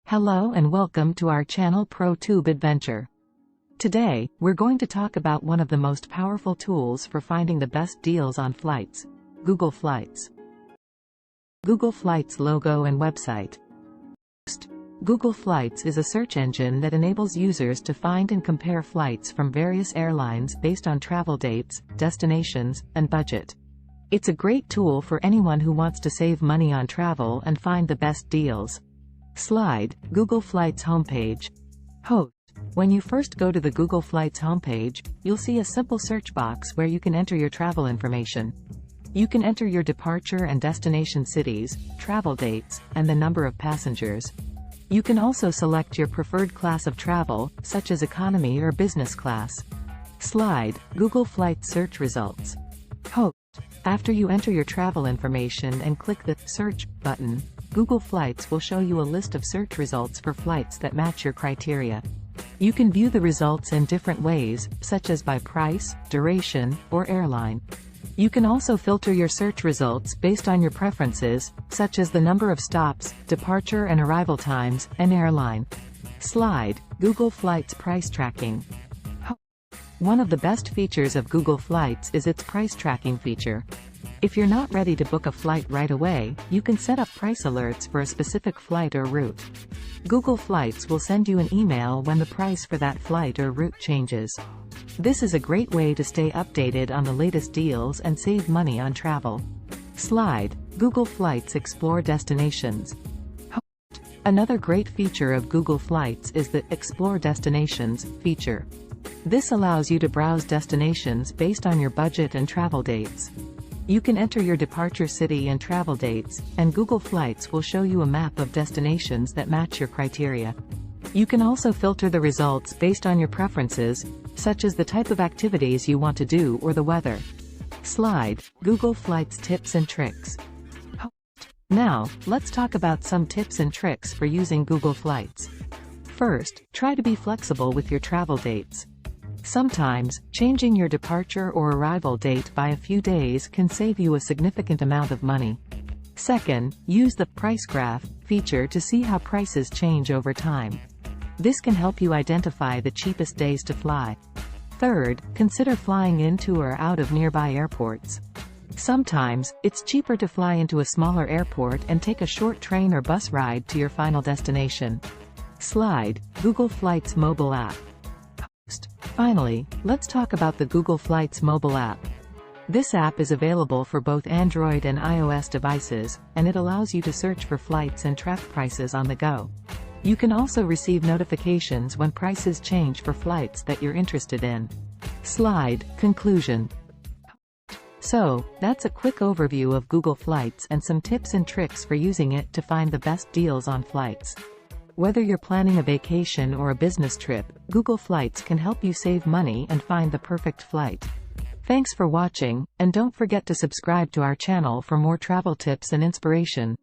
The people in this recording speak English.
Hello and welcome to our channel ProTube Adventure. Today, we're going to talk about one of the most powerful tools for finding the best deals on flights, Google Flights. Google Flights logo and website. Google Flights is a search engine that enables users to find and compare flights from various airlines based on travel dates, destinations, and budget. It's a great tool for anyone who wants to save money on travel and find the best deals. Slide, Google Flights homepage. Host. When you first go to the Google Flights homepage, you'll see a simple search box where you can enter your travel information. You can enter your departure and destination cities, travel dates, and the number of passengers. You can also select your preferred class of travel, such as economy or business class. Slide, Google Flights search results. Host. After you enter your travel information and click the Search button, Google Flights will show you a list of search results for flights that match your criteria. You can view the results in different ways, such as by price, duration, or airline. You can also filter your search results based on your preferences, such as the number of stops, departure and arrival times, and airline. Slide, Google Flights price tracking. One of the best features of Google Flights is its price tracking feature. If you're not ready to book a flight right away, you can set up price alerts for a specific flight or route. Google Flights will send you an email when the price for that flight or route changes. This is a great way to stay updated on the latest deals and save money on travel. Slide, Google Flights explore destinations. Another great feature of Google Flights is the Explore Destinations feature. This allows you to browse destinations based on your budget and travel dates. You can enter your departure city and travel dates, and Google Flights will show you a map of destinations that match your criteria. You can also filter the results based on your preferences, such as the type of activities you want to do or the weather. Slide, Google Flights tips and tricks. Now, let's talk about some tips and tricks for using Google Flights. First, try to be flexible with your travel dates. Sometimes, changing your departure or arrival date by a few days can save you a significant amount of money. Second, use the Price Graph feature to see how prices change over time. This can help you identify the cheapest days to fly. Third, consider flying into or out of nearby airports. Sometimes, it's cheaper to fly into a smaller airport and take a short train or bus ride to your final destination. Slide, Google Flights mobile app. Finally, let's talk about the Google Flights mobile app. This app is available for both Android and iOS devices, and it allows you to search for flights and track prices on the go. You can also receive notifications when prices change for flights that you're interested in. Slide, conclusion. So, that's a quick overview of Google Flights and some tips and tricks for using it to find the best deals on flights. Whether you're planning a vacation or a business trip, Google Flights can help you save money and find the perfect flight. Thanks for watching, and don't forget to subscribe to our channel for more travel tips and inspiration.